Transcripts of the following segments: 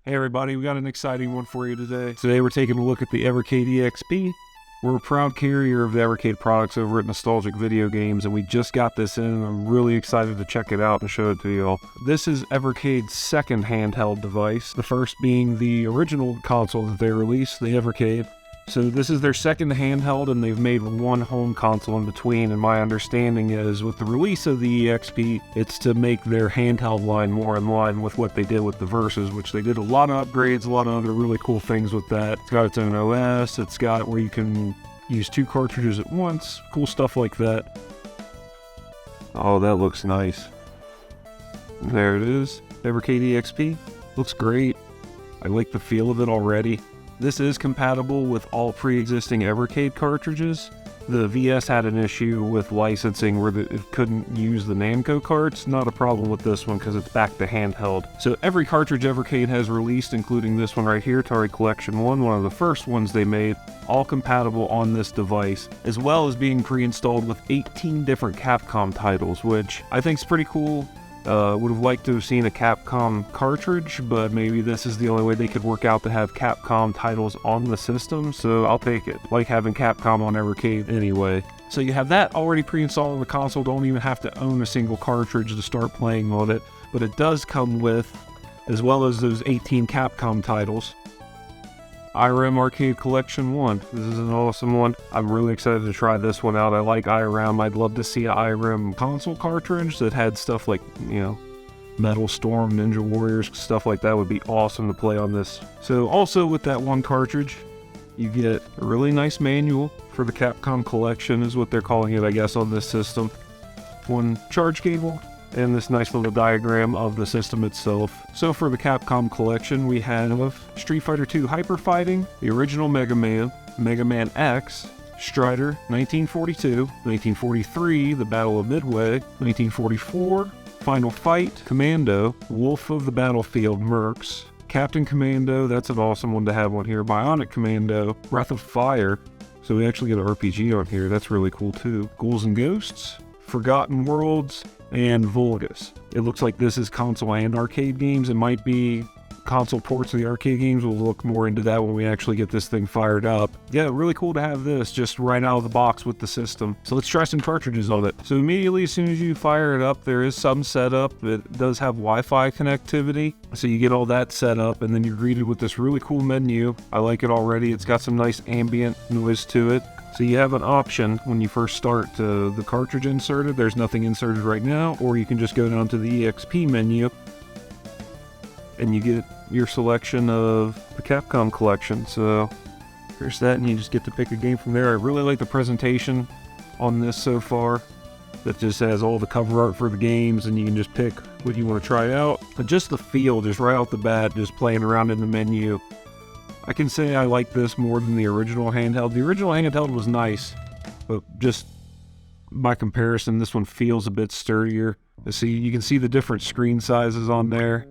Hey everybody, we got an exciting one for you today. Today we're taking a look at the Evercade EXP. We're a proud carrier of the Evercade products over at Nostalgic Video Games, and we just got this in, and I'm really excited to check it out and show it to you all. This is Evercade's second handheld device, the first being the original console that they released, the Evercade. So this is their second handheld, and they've made one home console in between, and my understanding is with the release of the EXP, it's to make their handheld line more in line with what they did with the Versus, which they did a lot of upgrades, a lot of other really cool things with that. It's got its own OS, it's got where you can use 2 cartridges at once, cool stuff like that. Oh, that looks nice. There it is, Evercade EXP. Looks great. I like the feel of it already. This is compatible with all pre-existing Evercade cartridges. The VS had an issue with licensing where it couldn't use the Namco carts. Not a problem with this one because it's back to handheld. So every cartridge Evercade has released, including this one right here, Atari Collection 1, one of the first ones they made, all compatible on this device, as well as being pre-installed with 18 different Capcom titles, which I think is pretty cool. Would have liked to have seen a Capcom cartridge, but maybe this is the only way they could work out to have Capcom titles on the system, so I'll take it. Like having Capcom on Evercade anyway. So you have that already pre-installed on the console, don't even have to own a single cartridge to start playing on it, but it does come with, as well as those 18 Capcom titles, IRM Arcade Collection 1. This is an awesome one. I'm really excited to try this one out. I like IRM. I'd love to see an IRM console cartridge that had stuff like, Metal Storm, Ninja Warriors, stuff like that would be awesome to play on this. So also with that one cartridge, you get a really nice manual for the Capcom Collection is what they're calling it, I guess, on this system. One charge cable, and this nice little diagram of the system itself. So for the Capcom Collection, we have Street Fighter II Hyper Fighting, the original Mega Man, Mega Man X, Strider, 1942, 1943, The Battle of Midway, 1944, Final Fight, Commando, Wolf of the Battlefield, Mercs, Captain Commando, that's an awesome one to have on here, Bionic Commando, Breath of Fire, so we actually get an RPG on here, that's really cool too, Ghouls and Ghosts, Forgotten Worlds, and Vulgus. It looks like this is console and arcade games. It might be console ports of the arcade games. We'll look more into that when we actually get this thing fired up. Yeah, really cool to have this just right out of the box with the system. So let's try some cartridges on it. So immediately as soon as you fire it up, there is some setup. It does have Wi-Fi connectivity. So you get all that set up and then you're greeted with this really cool menu. I like it already. It's got some nice ambient noise to it. So you have an option when you first start the cartridge inserted. There's nothing inserted right now, or you can just go down to the EXP menu and you get your selection of the Capcom Collection. So there's that, and you just get to pick a game from there. I really like the presentation on this so far. That just has all the cover art for the games, and you can just pick what you want to try out. But just the feel, just right off the bat, just playing around in the menu. I can say I like this more than the original handheld. The original handheld was nice, but just by comparison, this one feels a bit sturdier. See, you can see the different screen sizes on there.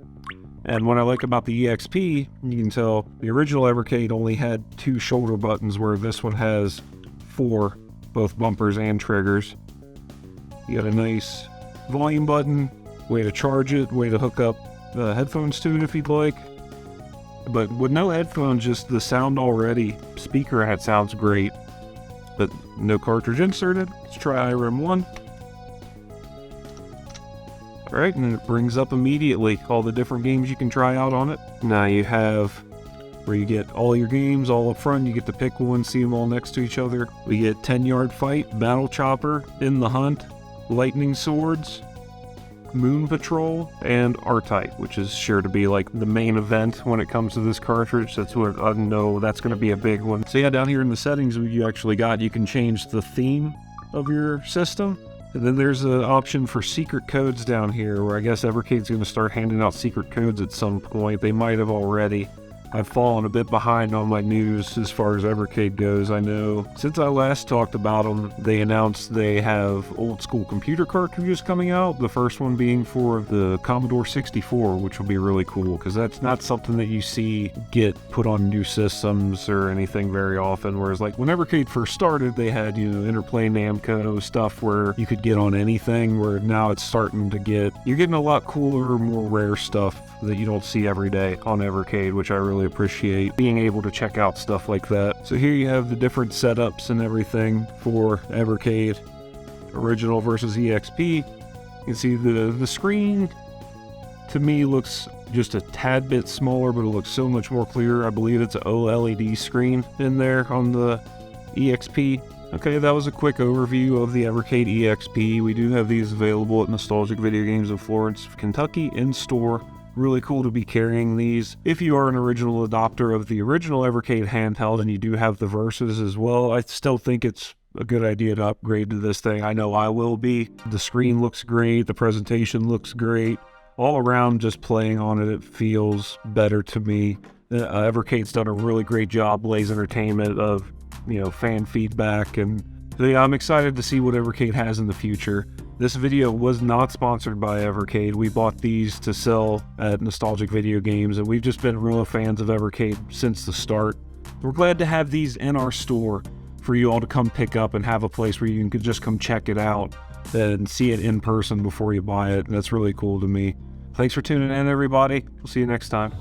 And what I like about the EXP, you can tell the original Evercade only had 2 shoulder buttons, where this one has 4, both bumpers and triggers. You got a nice volume button, way to charge it, way to hook up headphones to it if you'd like. But with no headphones, just the sound already, speaker head sounds great, but no cartridge inserted. Let's try IRM 1. Alright, and it brings up immediately all the different games you can try out on it. Now you have where you get all your games all up front, you get to pick one, see them all next to each other. We get 10-Yard Fight, Battle Chopper, In the Hunt, Lightning Swords, Moon Patrol, and R-Type, which is sure to be like the main event when it comes to this cartridge. That's what I know that's going to be a big one. So yeah, down here in the settings you actually got, you can change the theme of your system. And then there's an option for secret codes down here, where I guess Evercade's going to start handing out secret codes at some point. They might have already. I've fallen a bit behind on my news as far as Evercade goes. I know since I last talked about them, they announced they have old school computer cartridges coming out. The first one being for the Commodore 64, which will be really cool because that's not something that you see get put on new systems or anything very often. Whereas like when Evercade first started, they had, Interplay Namco stuff where you could get on anything, where now it's starting to you're getting a lot cooler, more rare stuff that you don't see every day on Evercade, which I really appreciate, being able to check out stuff like that. So here you have the different setups and everything for Evercade, original versus EXP. You can see the screen, to me, looks just a tad bit smaller, but it looks so much more clear. I believe it's an OLED screen in there on the EXP. Okay, that was a quick overview of the Evercade EXP. We do have these available at Nostalgic Video Games in Florence, Kentucky, in store. Really cool to be carrying these. If you are an original adopter of the original Evercade handheld and you do have the Versus as well, I still think it's a good idea to upgrade to this thing. I know I will be. The screen looks great. The presentation looks great. All around, just playing on it, it feels better to me. Evercade's done a really great job, Blaze Entertainment, of fan feedback, and so yeah, I'm excited to see what Evercade has in the future. This video was not sponsored by Evercade. We bought these to sell at Nostalgic Video Games, and we've just been real fans of Evercade since the start. We're glad to have these in our store for you all to come pick up and have a place where you can just come check it out and see it in person before you buy it. That's really cool to me. Thanks for tuning in, everybody. We'll see you next time.